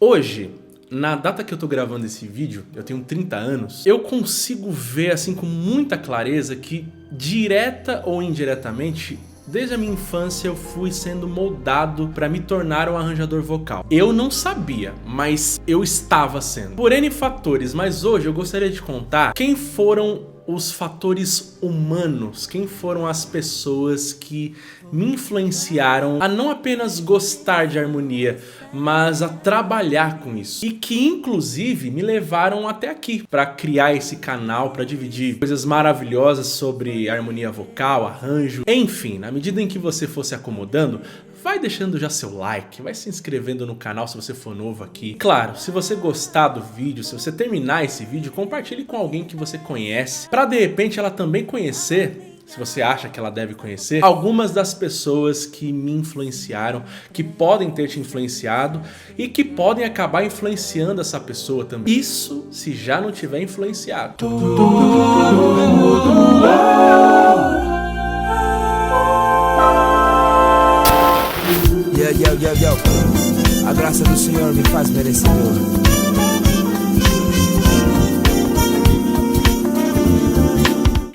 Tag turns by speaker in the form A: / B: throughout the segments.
A: Hoje, na data que eu tô gravando esse vídeo, eu tenho 30 anos, eu consigo ver assim com muita clareza que, direta ou indiretamente, desde a minha infância eu fui sendo moldado para me tornar um arranjador vocal. Eu não sabia, mas eu estava sendo. Por N fatores, mas hoje eu gostaria de contar quem foram os fatores humanos, quem foram as pessoas que me influenciaram a não apenas gostar de harmonia, mas a trabalhar com isso. E que inclusive me levaram até aqui, para criar esse canal, para dividir coisas maravilhosas sobre harmonia vocal, arranjo, enfim, na medida em que você for se acomodando, vai deixando já seu like, vai se inscrevendo no canal se você for novo aqui. Claro, se você gostar do vídeo, se você terminar esse vídeo, compartilhe com alguém que você conhece, para de repente ela também conhecer, se você acha que ela deve conhecer, algumas das pessoas que me influenciaram, que podem ter te influenciado e que podem acabar influenciando essa pessoa também. Isso se já não tiver influenciado.
B: A graça do Senhor me faz merecedor.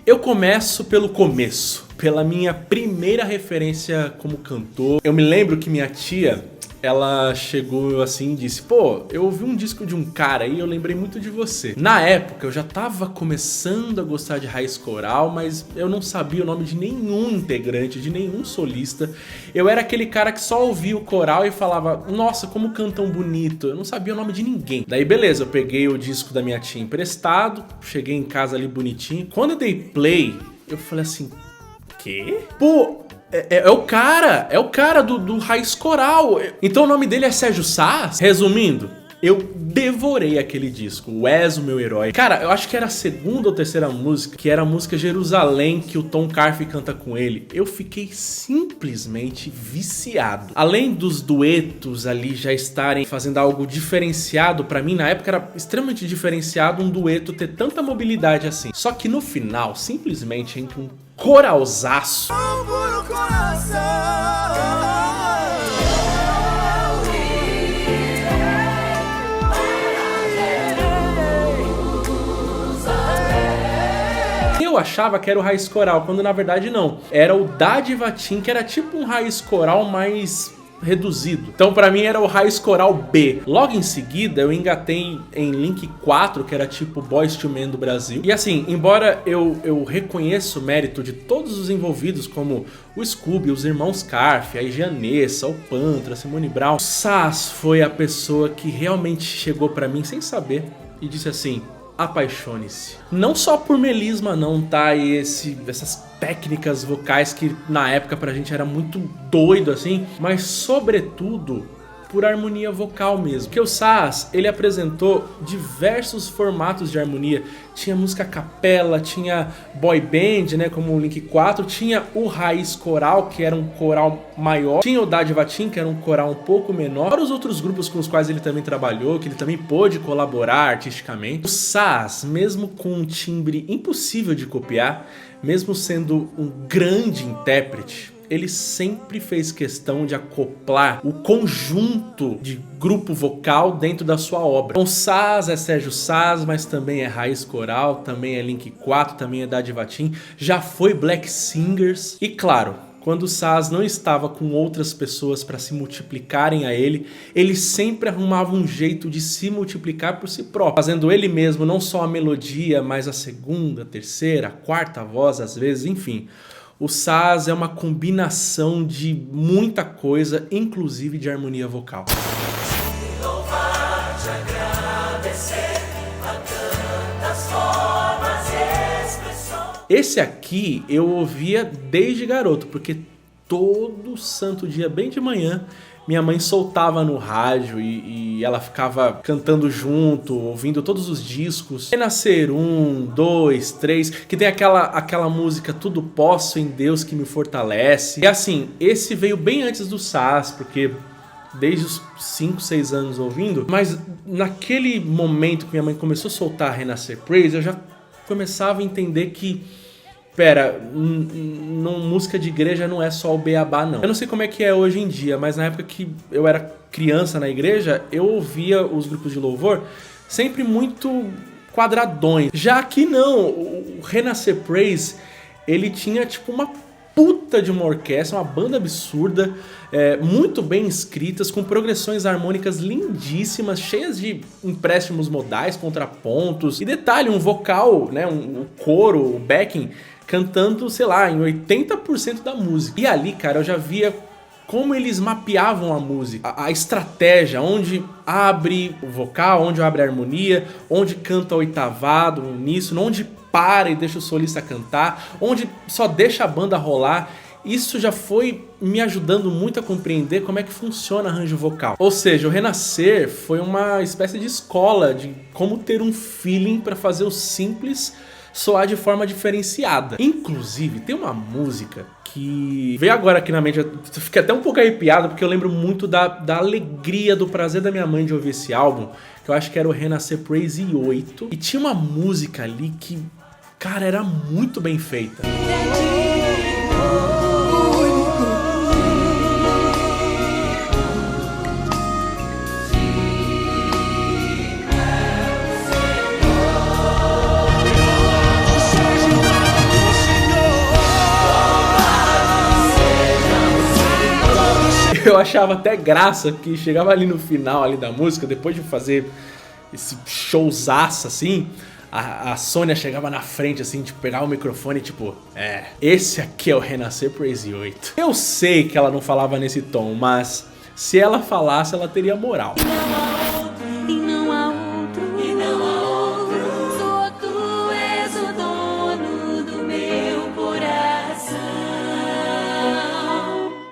A: Eu começo pelo começo, pela minha primeira referência como cantor. Eu me lembro que minha tia, ela chegou assim e disse: pô, eu ouvi um disco de um cara aí e eu lembrei muito de você. Na época eu já tava começando a gostar de raiz coral, mas eu não sabia o nome de nenhum integrante, de nenhum solista. Eu era aquele cara que só ouvia o coral e falava: nossa, como cantam bonito. Eu não sabia o nome de ninguém. Daí beleza, eu peguei o disco da minha tia emprestado, cheguei em casa ali bonitinho. Quando eu dei play, eu falei assim: quê? Pô, é o cara do Raiz Coral. Então o nome dele é Sérgio Sás. Resumindo, eu devorei aquele disco, o És o Meu Herói. Cara, eu acho que era a segunda ou terceira música, que era a música Jerusalém, que o Tom Carfe canta com ele. Eu fiquei simplesmente viciado. Além dos duetos ali já estarem fazendo algo diferenciado pra mim, na época era extremamente diferenciado um dueto ter tanta mobilidade assim. Só que no final, simplesmente entra um coralzaço. Eu achava que era o Raiz Coral, quando na verdade não. Era o Dádiva Team, que era tipo um Raiz Coral mais reduzido. Então pra mim era o Raiz Coral B. Logo em seguida eu engatei em Link 4, que era tipo Boyz II Men do Brasil. E assim, embora eu reconheça o mérito de todos os envolvidos, como o Scooby, os irmãos Carfe, a Janessa, o Pantra, a Simone Brown, o Sás foi a pessoa que realmente chegou pra mim sem saber e disse assim: apaixone-se. Não só por melisma não, tá? E essas técnicas vocais que na época pra gente era muito doido assim, mas sobretudo por harmonia vocal mesmo. Porque o Sás, ele apresentou diversos formatos de harmonia. Tinha música a capela, tinha boy band, né, como o Link 4, tinha o Raiz Coral, que era um coral maior, tinha o Dádiva Team, que era um coral um pouco menor, para os outros grupos com os quais ele também trabalhou, que ele também pôde colaborar artisticamente. O Sás, mesmo com um timbre impossível de copiar, mesmo sendo um grande intérprete, ele sempre fez questão de acoplar o conjunto de grupo vocal dentro da sua obra. Então Sás é Sérgio Sás, mas também é Raiz Coral, também é Link 4, também é Dádiva Team, já foi Black Singers. E claro, quando o Sás não estava com outras pessoas para se multiplicarem a ele, ele sempre arrumava um jeito de se multiplicar por si próprio, fazendo ele mesmo não só a melodia, mas a segunda, terceira, quarta voz às vezes, enfim. O Sás é uma combinação de muita coisa, inclusive de harmonia vocal. Esse aqui eu ouvia desde garoto, porque todo santo dia, bem de manhã, minha mãe soltava no rádio e ela ficava cantando junto, ouvindo todos os discos. Renascer 1, 2, 3, que tem aquela música Tudo Posso em Deus que me fortalece. E assim, esse veio bem antes do Sás, porque desde os 5, 6 anos ouvindo, mas naquele momento que minha mãe começou a soltar Renascer Praise, eu já começava a entender que Pera, música de igreja não é só o beabá, não. Eu não sei como é que é hoje em dia, mas na época que eu era criança na igreja, eu ouvia os grupos de louvor sempre muito quadradões. Já aqui não, o Renascer Praise, ele tinha tipo uma puta de uma orquestra, uma banda absurda, muito bem escritas, com progressões harmônicas lindíssimas, cheias de empréstimos modais, contrapontos. E detalhe, um vocal, né, um coro, um backing, cantando, sei lá, em 80% da música. E ali, cara, eu já via como eles mapeavam a música, a estratégia, onde abre o vocal, onde abre a harmonia, onde canta o oitavado, o uníssono, onde para e deixa o solista cantar, onde só deixa a banda rolar. Isso já foi me ajudando muito a compreender como é que funciona arranjo vocal. Ou seja, o Renascer foi uma espécie de escola de como ter um feeling para fazer o simples soar de forma diferenciada. Inclusive, tem uma música que veio agora aqui na mente, eu fiquei até um pouco arrepiado, porque eu lembro muito da alegria, do prazer da minha mãe de ouvir esse álbum, que eu acho que era o Renascer Praise 8, e tinha uma música ali que, cara, era muito bem feita. Eu achava até graça que chegava ali no final ali da música, depois de fazer esse showzaço assim, a Sônia chegava na frente assim, tipo, pegava o microfone e tipo, esse aqui é o Renascer Praise 8. Eu sei que ela não falava nesse tom, mas se ela falasse, ela teria moral.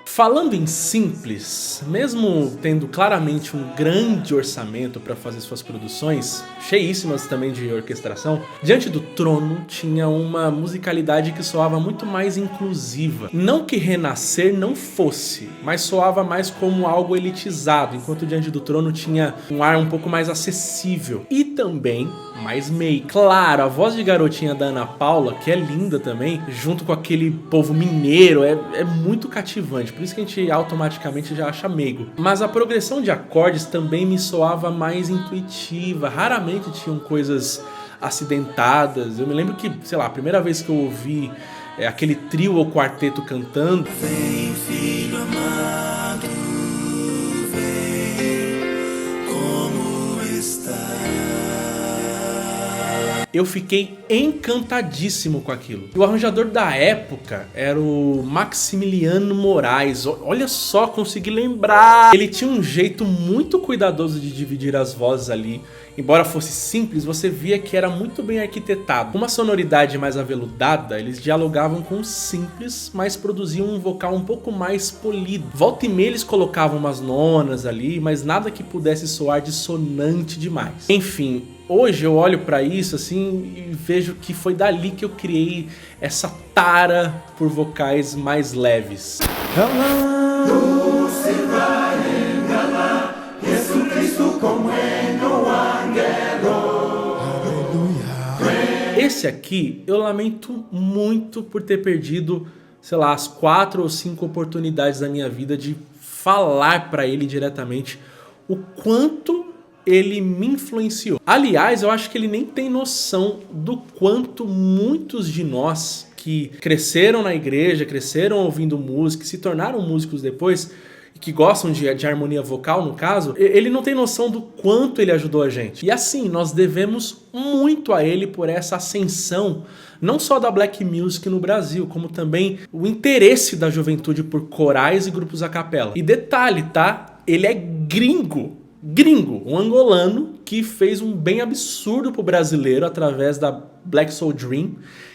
A: Falando em simples, mesmo tendo claramente um grande orçamento para fazer suas produções, cheíssimas também de orquestração, Diante do Trono tinha uma musicalidade que soava muito mais inclusiva. Não que Renascer não fosse, mas soava mais como algo elitizado, enquanto Diante do Trono tinha um ar um pouco mais acessível e também mais meio. Claro, a voz de garotinha da Ana Paula, que é linda também, junto com aquele povo mineiro, é muito cativante, por isso que a gente automaticamente já acha meigo. Mas a progressão de acordes também me soava mais intuitiva, raramente tinham coisas acidentadas. Eu me lembro que, sei lá, a primeira vez que eu ouvi aquele trio ou quarteto cantando, vem, filho amado, vem, como está? Eu fiquei encantadíssimo com aquilo. E o arranjador da época era o Maximiliano Moraes. Olha só, consegui lembrar. Ele tinha um jeito muito cuidadoso de dividir as vozes ali. Embora fosse simples, você via que era muito bem arquitetado. Com uma sonoridade mais aveludada, eles dialogavam com o simples, mas produziam um vocal um pouco mais polido. Volta e meia eles colocavam umas nonas ali, mas nada que pudesse soar dissonante demais. Enfim, hoje eu olho pra isso assim e vejo que foi dali que eu criei essa tara por vocais mais leves. Esse aqui eu lamento muito por ter perdido, sei lá, as 4 ou 5 oportunidades da minha vida de falar pra ele diretamente o quanto ele me influenciou. Aliás, eu acho que ele nem tem noção do quanto muitos de nós que cresceram na igreja, cresceram ouvindo música, se tornaram músicos depois, que gostam de harmonia vocal, no caso, ele não tem noção do quanto ele ajudou a gente. E assim, nós devemos muito a ele por essa ascensão, não só da Black Music no Brasil, como também o interesse da juventude por corais e grupos a capela. E detalhe, tá? Ele é gringo, um angolano que fez um bem absurdo pro brasileiro através da Black Soul Dream,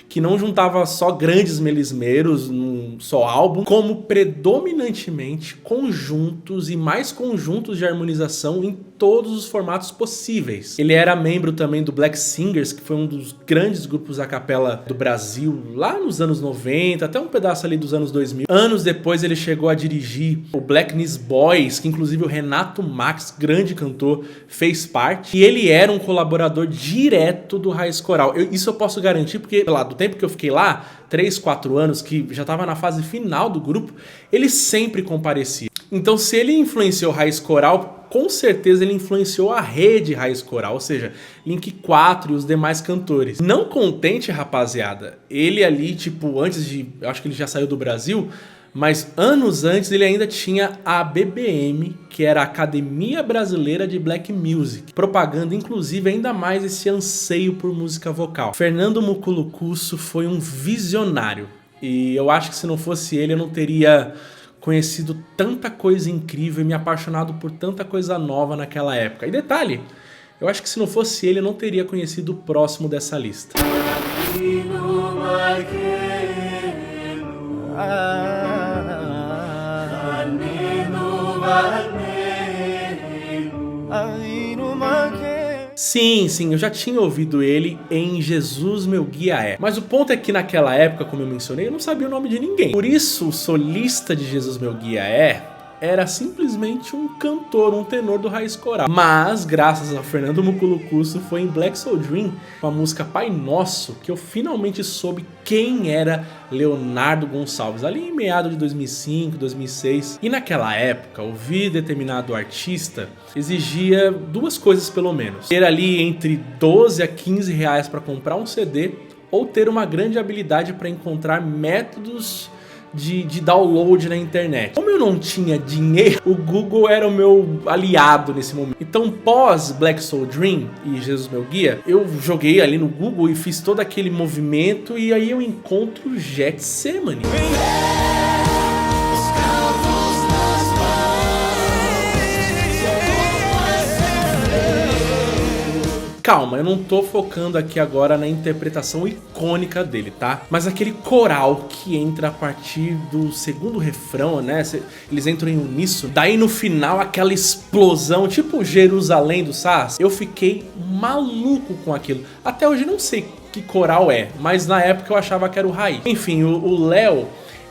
A: que não juntava só grandes melismeiros num só álbum, como predominantemente conjuntos e mais conjuntos de harmonização em todos os formatos possíveis. Ele era membro também do Black Singers, que foi um dos grandes grupos a capela do Brasil, lá nos anos 90, até um pedaço ali dos anos 2000. Anos depois ele chegou a dirigir o Black Nis Boys, que inclusive o Renato Max, grande cantor, fez parte. E ele era um colaborador direto do Raiz Coral. Isso eu posso garantir porque, sei lá, do tempo que eu fiquei lá, 3, 4 anos, que já estava na fase final do grupo, ele sempre comparecia. Então, se ele influenciou Raiz Coral, com certeza ele influenciou a rede Raiz Coral, ou seja, Link 4 e os demais cantores. Não contente, rapaziada, ele ali, tipo, antes de... Eu acho que ele já saiu do Brasil, mas anos antes ele ainda tinha a ABBM, que era a Academia Brasileira de Black Music, propagando inclusive ainda mais esse anseio por música vocal. Fernando Muculucusso foi um visionário, e eu acho que se não fosse ele eu não teria conhecido tanta coisa incrível e me apaixonado por tanta coisa nova naquela época. E detalhe, eu acho que se não fosse ele eu não teria conhecido o próximo dessa lista. Sim, eu já tinha ouvido ele em Jesus Meu Guia É. Mas o ponto é que naquela época, como eu mencionei, eu não sabia o nome de ninguém. Por isso, o solista de Jesus Meu Guia É era simplesmente um cantor, um tenor do Raiz Coral. Mas, graças a Fernando Muculucusso, foi em Black Soul Dream, com a música Pai Nosso, que eu finalmente soube quem era Leonardo Gonçalves, ali em meados de 2005, 2006. E naquela época, ouvir determinado artista exigia duas coisas pelo menos: ter ali entre 12 a 15 reais para comprar um CD, ou ter uma grande habilidade para encontrar métodos de download na internet. Como eu não tinha dinheiro, o Google era o meu aliado nesse momento. Então, pós Black Soul Dream e Jesus Meu Guia, eu joguei ali no Google e fiz todo aquele movimento, e aí eu encontro Getsemane. Calma, eu não tô focando aqui agora na interpretação icônica dele, tá? Mas aquele coral que entra a partir do segundo refrão, né? Eles entram em uníssono. Daí no final aquela explosão, tipo Jerusalém do Sass. Eu fiquei maluco com aquilo. Até hoje não sei que coral é, mas na época eu achava que era o Raiz. Enfim, o Léo...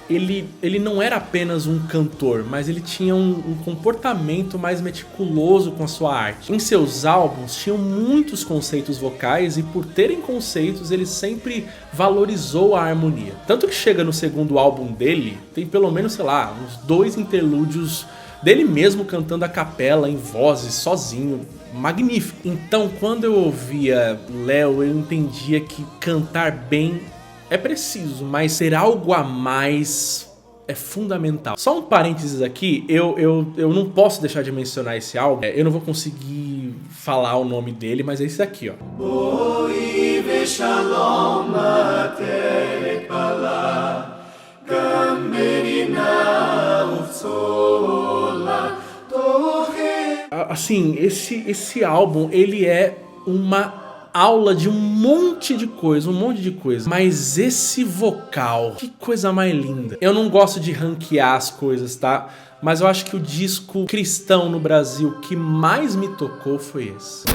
A: Ele não era apenas um cantor, mas ele tinha um comportamento mais meticuloso com a sua arte. Em seus álbuns tinham muitos conceitos vocais, e por terem conceitos ele sempre valorizou a harmonia. Tanto que chega no segundo álbum dele, tem pelo menos, sei lá, uns 2 interlúdios dele mesmo cantando a capela em vozes, sozinho. Magnífico. Então, quando eu ouvia Léo, eu entendia que cantar bem é preciso, mas ter algo a mais é fundamental. Só um parênteses aqui, eu não posso deixar de mencionar esse álbum. Eu não vou conseguir falar o nome dele, mas é esse aqui, ó. Assim, esse álbum, ele é uma aula de um monte de coisa, mas esse vocal, que coisa mais linda. Eu não gosto de ranquear as coisas, tá? Mas eu acho que o disco cristão no Brasil que mais me tocou foi esse.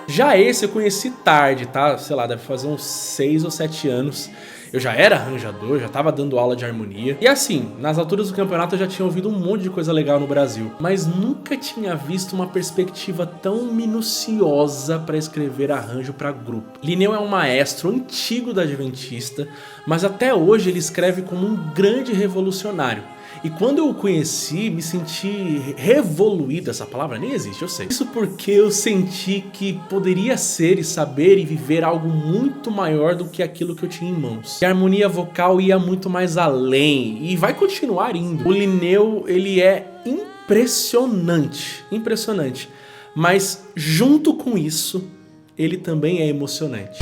A: Já esse eu conheci tarde, tá? Sei lá, deve fazer uns 6 ou 7 anos. Eu já era arranjador, já tava dando aula de harmonia. E assim, nas alturas do campeonato eu já tinha ouvido um monte de coisa legal no Brasil, mas nunca tinha visto uma perspectiva tão minuciosa para escrever arranjo para grupo. Lineu é um maestro antigo da Adventista, mas até hoje ele escreve como um grande revolucionário. E quando eu o conheci, me senti revoluído. Essa palavra nem existe, eu sei. Isso porque eu senti que poderia ser e saber e viver algo muito maior do que aquilo que eu tinha em mãos. E a harmonia vocal ia muito mais além e vai continuar indo. O Lineu, ele é impressionante, impressionante. Mas junto com isso, ele também é emocionante.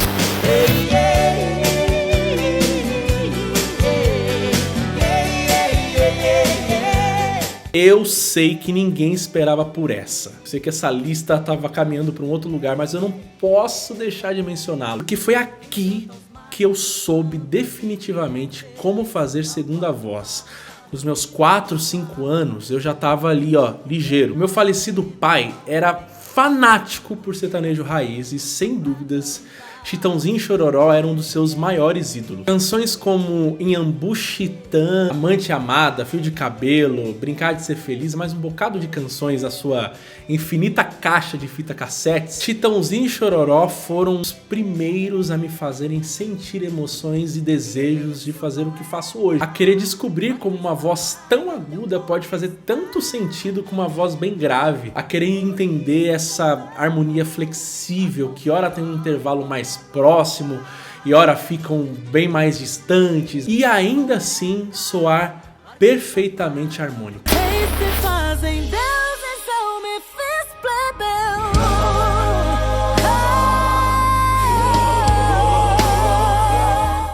A: Eu sei que ninguém esperava por essa. Eu sei que essa lista estava caminhando para um outro lugar, mas eu não posso deixar de mencioná-lo. Porque foi aqui que eu soube definitivamente como fazer segunda voz. Nos meus 4, 5 anos, eu já tava ali, ó, ligeiro. Meu falecido pai era fanático por sertanejo raiz e, sem dúvidas, Chitãozinho e Chororó eram um dos seus maiores ídolos. Canções como Inhambu Chitã, Amante Amada, Fio de Cabelo, Brincar de Ser Feliz, mais um bocado de canções da sua infinita caixa de fita cassete. Chitãozinho e Chororó foram os primeiros a me fazerem sentir emoções e desejos de fazer o que faço hoje. A querer descobrir como uma voz tão aguda pode fazer tanto sentido com uma voz bem grave. A querer entender essa harmonia flexível que ora tem um intervalo mais próximo e ora ficam bem mais distantes e ainda assim soar perfeitamente harmônico.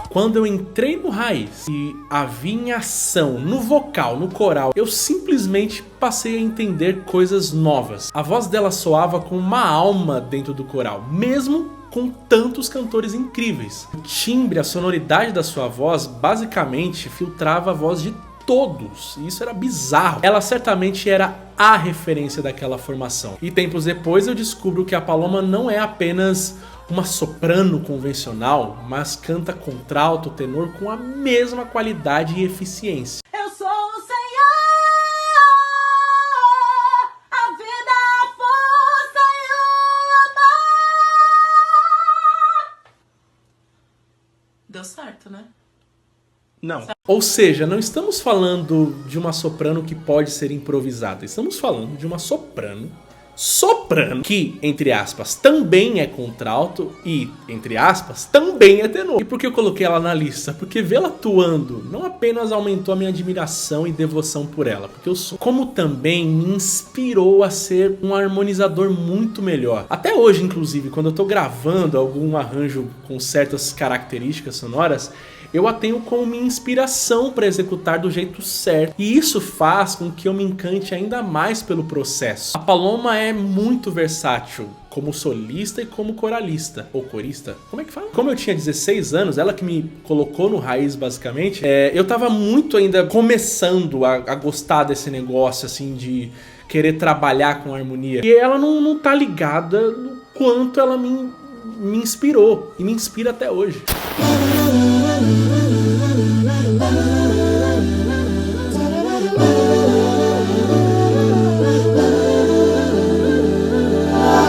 A: Quando eu entrei no Raiz e havia em ação, no vocal, no coral, eu simplesmente passei a entender coisas novas. A voz dela soava com uma alma dentro do coral, mesmo com tantos cantores incríveis. O timbre, a sonoridade da sua voz basicamente filtrava a voz de todos, e isso era bizarro. Ela certamente era a referência daquela formação. E tempos depois eu descubro que a Paloma não é apenas uma soprano convencional, mas canta contralto, tenor com a mesma qualidade e eficiência.
C: Eu sou o Senhor, a vida, a força e o amor. Deu certo, né?
A: Não. Ou seja, não estamos falando de uma soprano que pode ser improvisada. Estamos falando de uma soprano que, entre aspas, também é contralto e, entre aspas, também é tenor. E por que eu coloquei ela na lista? Porque vê-la atuando não apenas aumentou a minha admiração e devoção por ela, porque eu sou, como também me inspirou a ser um harmonizador muito melhor. Até hoje, inclusive, quando eu tô gravando algum arranjo com certas características sonoras, eu a tenho como minha inspiração para executar do jeito certo. E isso faz com que eu me encante ainda mais pelo processo. A Paloma é muito versátil como solista e como coralista. Ou corista? Como é que fala? Como eu tinha 16 anos, ela que me colocou no Raiz basicamente, eu tava muito ainda começando a gostar desse negócio assim de querer trabalhar com harmonia. E ela não tá ligada no quanto ela me inspirou e me inspira até hoje.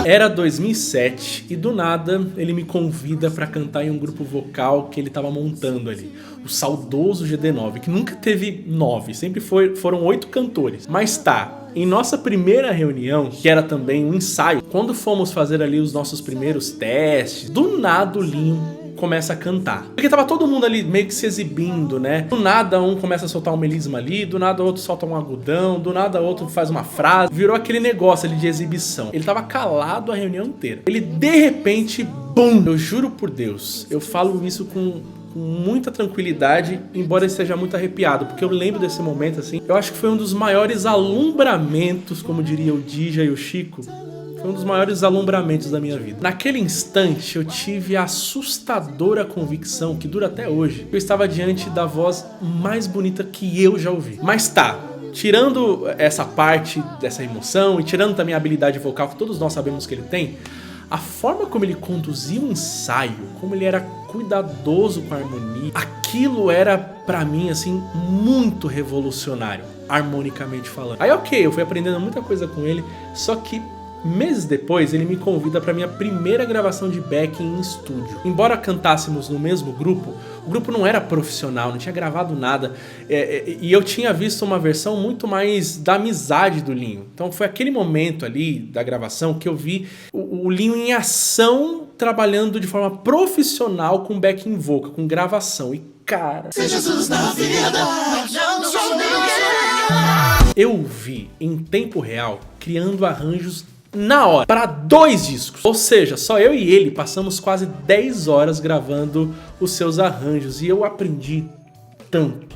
A: Era 2007 e do nada ele me convida pra cantar em um grupo vocal que ele tava montando ali. O saudoso GD9, que nunca teve 9, sempre foram 8 cantores. Mas tá, em nossa primeira reunião, que era também um ensaio, quando fomos fazer ali os nossos primeiros testes, do nada o Linho começa a cantar. Porque tava todo mundo ali meio que se exibindo, né? Do nada um começa a soltar um melisma ali, do nada outro solta um agudão, do nada outro faz uma frase. Virou aquele negócio ali de exibição. Ele tava calado a reunião inteira. Ele de repente, bum! Eu juro por Deus, eu falo isso com muita tranquilidade, embora eu esteja muito arrepiado, porque eu lembro desse momento assim. Eu acho que foi um dos maiores alumbramentos, como diria o Dija e o Chico. Foi um dos maiores alumbramentos da minha vida. Naquele instante, eu tive a assustadora convicção, que dura até hoje, que eu estava diante da voz mais bonita que eu já ouvi. Mas tá, tirando essa parte dessa emoção e tirando também a habilidade vocal que todos nós sabemos que ele tem, a forma como ele conduzia o ensaio, como ele era cuidadoso com a harmonia, aquilo era, pra mim, assim, muito revolucionário, harmonicamente falando. Aí, ok, eu fui aprendendo muita coisa com ele, só que meses depois, ele me convida para minha primeira gravação de backing em estúdio. Embora cantássemos no mesmo grupo, o grupo não era profissional, não tinha gravado nada, e eu tinha visto uma versão muito mais da amizade do Linho. Então foi aquele momento ali da gravação que eu vi o Linho em ação, trabalhando de forma profissional com backing vocal, com gravação. E cara, Jesus na vida, eu vi em tempo real criando arranjos na hora, para 2 discos. Ou seja, só eu e ele passamos quase 10 horas gravando os seus arranjos. E eu aprendi tanto,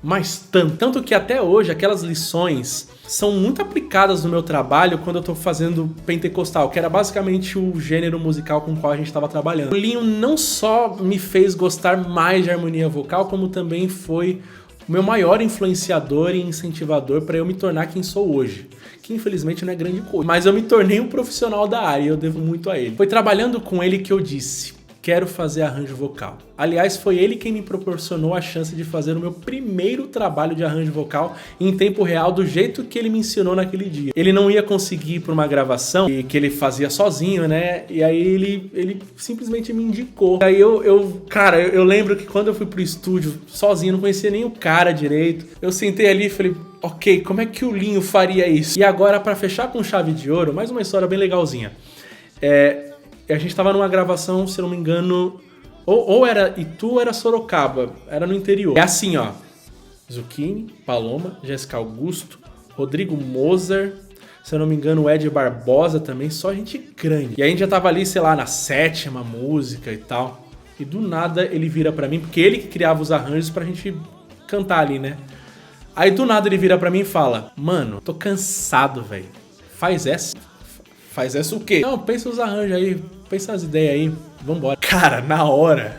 A: mas tanto que até hoje aquelas lições são muito aplicadas no meu trabalho quando eu tô fazendo pentecostal, que era basicamente o gênero musical com o qual a gente estava trabalhando. O Linho não só me fez gostar mais de harmonia vocal, como também foi o meu maior influenciador e incentivador para eu me tornar quem sou hoje. Que infelizmente não é grande coisa, mas eu me tornei um profissional da área e eu devo muito a ele. Foi trabalhando com ele que eu disse: quero fazer arranjo vocal. Aliás, foi ele quem me proporcionou a chance de fazer o meu primeiro trabalho de arranjo vocal em tempo real, do jeito que ele me ensinou naquele dia. Ele não ia conseguir ir para uma gravação que ele fazia sozinho, né? E aí ele simplesmente me indicou. Aí cara, eu lembro que quando eu fui pro estúdio sozinho, não conhecia nem o cara direito. Eu sentei ali e falei: ok, como é que o Linho faria isso? E agora, para fechar com chave de ouro, mais uma história bem legalzinha. A gente tava numa gravação, se eu não me engano, ou era Itu ou era Sorocaba, era no interior. É assim, ó: Zucchini, Paloma, Jéssica Augusto, Rodrigo Moser, se eu não me engano, o Ed Barbosa também, só gente grande. E a gente já tava ali, sei lá, na 7ª música e tal. E do nada ele vira pra mim, porque ele que criava os arranjos pra gente cantar ali, né? Aí do nada ele vira pra mim e fala: mano, tô cansado, velho. Faz essa. Faz essa o quê? Não, pensa os arranjos aí, pensa as ideias aí, vambora. Cara, na hora,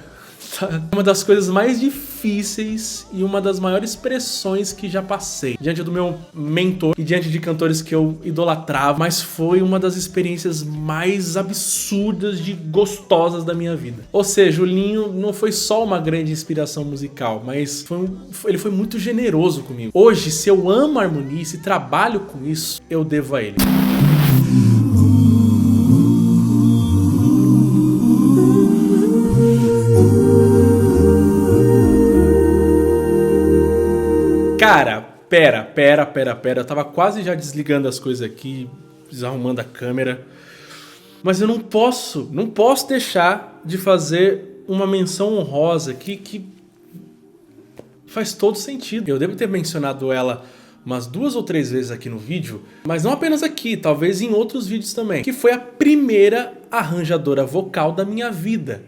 A: uma das coisas mais difíceis e uma das maiores pressões que já passei diante do meu mentor e diante de cantores que eu idolatrava, mas foi uma das experiências mais absurdas de gostosas da minha vida. Ou seja, o Linho não foi só uma grande inspiração musical, mas ele foi muito generoso comigo. Hoje, se eu amo a harmonia e se trabalho com isso, eu devo a ele. Cara, pera. Eu tava quase já desligando as coisas aqui, desarrumando a câmera. Mas eu não posso deixar de fazer uma menção honrosa aqui que faz todo sentido. Eu devo ter mencionado ela umas 2 ou 3 vezes aqui no vídeo, mas não apenas aqui, talvez em outros vídeos também. Que foi a primeira arranjadora vocal da minha vida,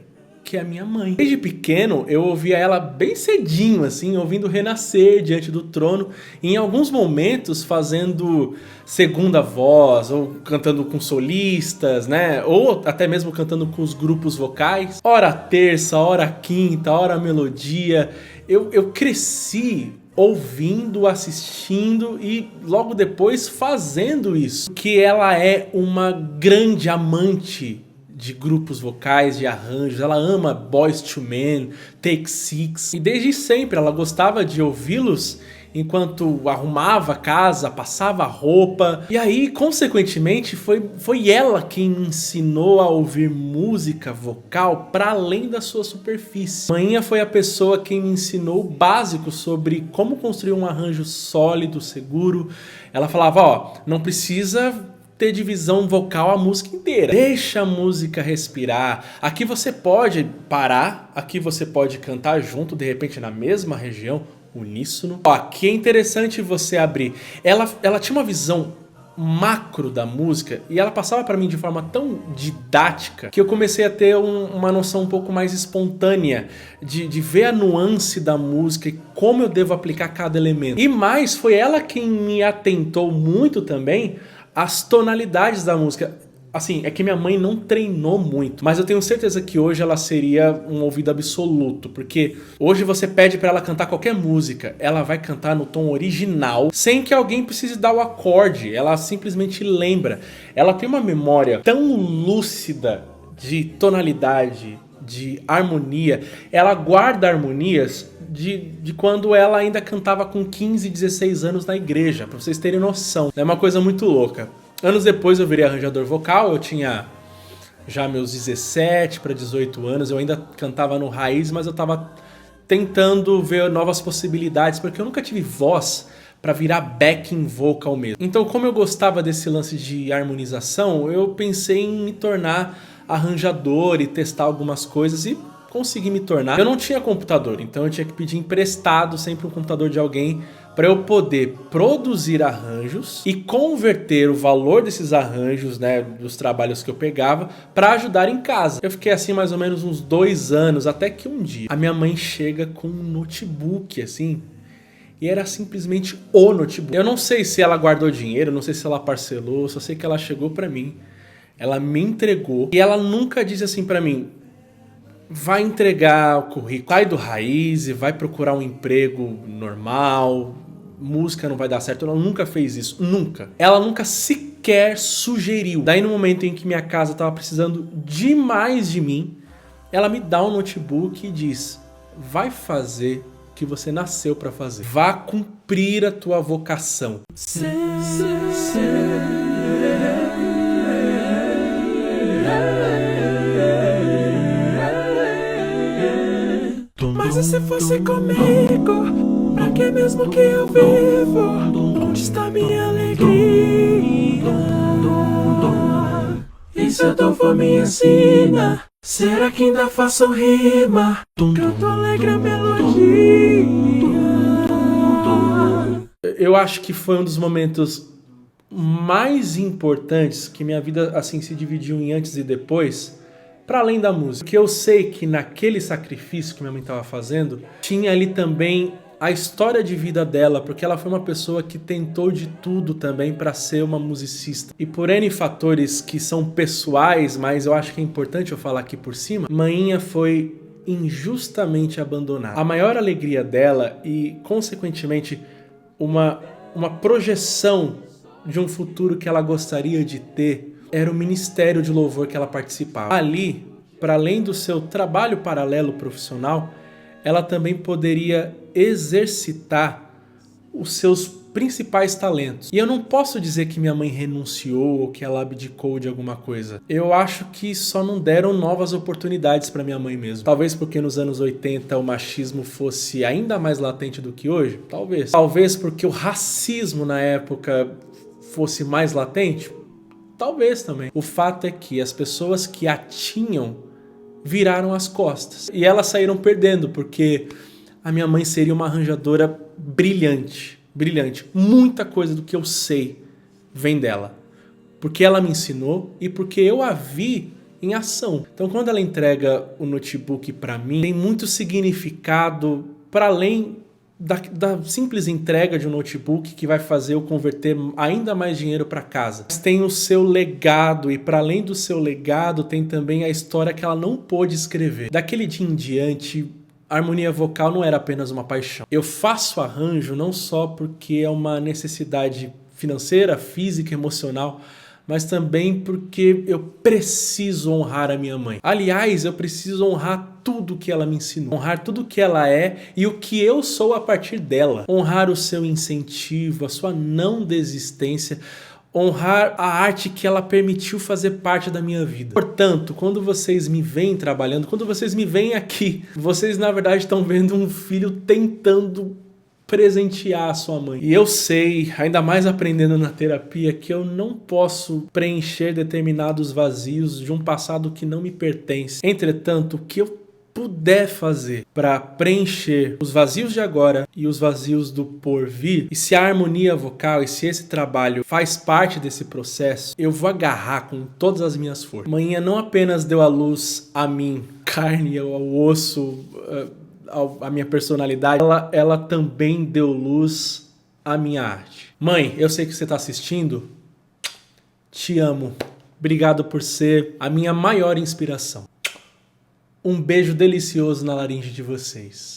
A: que é a minha mãe. Desde pequeno, eu ouvia ela bem cedinho, assim, ouvindo Renascer diante do trono, e em alguns momentos fazendo segunda voz, ou cantando com solistas, né? Ou até mesmo cantando com os grupos vocais. Ora terça, ora quinta, ora melodia. Eu cresci ouvindo, assistindo e logo depois fazendo isso. Que ela é uma grande amante de grupos vocais, de arranjos. Ela ama Boyz II Men, Take Six. E desde sempre ela gostava de ouvi-los enquanto arrumava a casa, passava roupa. E aí, consequentemente, foi ela quem me ensinou a ouvir música vocal para além da sua superfície. Manhinha foi a pessoa quem me ensinou o básico sobre como construir um arranjo sólido, seguro. Ela falava: ó, não precisa ter divisão vocal a música inteira. Deixa a música respirar. Aqui você pode parar, aqui você pode cantar junto, de repente na mesma região, uníssono. Ó, aqui é interessante você abrir. Ela tinha uma visão macro da música e ela passava para mim de forma tão didática que eu comecei a ter uma noção um pouco mais espontânea de ver a nuance da música e como eu devo aplicar cada elemento. E mais, foi ela quem me atentou muito também as tonalidades da música. Assim, é que minha mãe não treinou muito, mas eu tenho certeza que hoje ela seria um ouvido absoluto, porque hoje você pede pra ela cantar qualquer música, ela vai cantar no tom original, sem que alguém precise dar o acorde, ela simplesmente lembra. Ela tem uma memória tão lúcida de tonalidade, de harmonia, ela guarda harmonias de quando ela ainda cantava com 15, 16 anos na igreja, pra vocês terem noção. É uma coisa muito louca. Anos depois eu virei arranjador vocal, eu tinha já meus 17 para 18 anos, eu ainda cantava no raiz, mas eu tava tentando ver novas possibilidades, porque eu nunca tive voz para virar backing vocal mesmo. Então, como eu gostava desse lance de harmonização, eu pensei em me tornar arranjador e testar algumas coisas e consegui me tornar. Eu não tinha computador, então eu tinha que pedir emprestado sempre um computador de alguém para eu poder produzir arranjos e converter o valor desses arranjos, né, dos trabalhos que eu pegava, para ajudar em casa. Eu fiquei assim mais ou menos uns 2 anos, até que um dia a minha mãe chega com um notebook assim E era simplesmente o notebook. Eu não sei se ela guardou dinheiro, não sei se ela parcelou, só sei que ela chegou pra mim, ela me entregou e ela nunca disse assim pra mim: vai entregar o currículo, sai do Raiz e vai procurar um emprego normal, música não vai dar certo. Ela nunca fez isso, nunca. Ela nunca sequer sugeriu. Daí no momento em que minha casa tava precisando demais de mim, ela me dá um notebook e diz: vai fazer o que você nasceu pra fazer. Vá cumprir a tua vocação.
B: Mas e se fosse comigo? Pra que mesmo que eu vivo? Onde está minha alegria? E se eu dou fome me ensina? Será que ainda faço rima? Canto alegre a melodia.
A: Eu acho que foi um dos momentos mais importantes que minha vida assim se dividiu em antes e depois, para além da música. Porque eu sei que naquele sacrifício que minha mãe estava fazendo, tinha ali também a história de vida dela, porque ela foi uma pessoa que tentou de tudo também para ser uma musicista. E por N fatores que são pessoais, mas eu acho que é importante eu falar aqui por cima, Mainha foi injustamente abandonada. A maior alegria dela e, consequentemente, uma projeção de um futuro que ela gostaria de ter era o ministério de louvor que ela participava. Ali, para além do seu trabalho paralelo profissional, ela também poderia exercitar os seus principais talentos. E eu não posso dizer que minha mãe renunciou ou que ela abdicou de alguma coisa. Eu acho que só não deram novas oportunidades para minha mãe mesmo. Talvez porque nos anos 80 o machismo fosse ainda mais latente do que hoje. Talvez. Talvez porque o racismo na época fosse mais latente. Talvez também. O fato é que as pessoas que a tinham viraram as costas. E elas saíram perdendo, porque a minha mãe seria uma arranjadora brilhante. Brilhante. Muita coisa do que eu sei vem dela. Porque ela me ensinou e porque eu a vi em ação. Então quando ela entrega o notebook para mim, tem muito significado para além da simples entrega de um notebook que vai fazer eu converter ainda mais dinheiro para casa. Mas tem o seu legado, e para além do seu legado tem também a história que ela não pôde escrever. Daquele dia em diante, a harmonia vocal não era apenas uma paixão. Eu faço arranjo não só porque é uma necessidade financeira, física, emocional, mas também porque eu preciso honrar a minha mãe. Aliás, eu preciso honrar tudo que ela me ensinou. Honrar tudo que ela é e o que eu sou a partir dela. Honrar o seu incentivo, a sua não desistência. Honrar a arte que ela permitiu fazer parte da minha vida. Portanto, quando vocês me veem trabalhando, quando vocês me veem aqui, vocês na verdade estão vendo um filho tentando presentear a sua mãe. E eu sei, ainda mais aprendendo na terapia, que eu não posso preencher determinados vazios de um passado que não me pertence. Entretanto, o que eu puder fazer para preencher os vazios de agora e os vazios do porvir, e se a harmonia vocal e se esse trabalho faz parte desse processo, eu vou agarrar com todas as minhas forças. Mainha não apenas deu à luz a mim, carne ao osso, a minha personalidade, ela também deu luz à minha arte. Mãe, eu sei que você está assistindo. Te amo. Obrigado por ser a minha maior inspiração. Um beijo delicioso na laringe de vocês.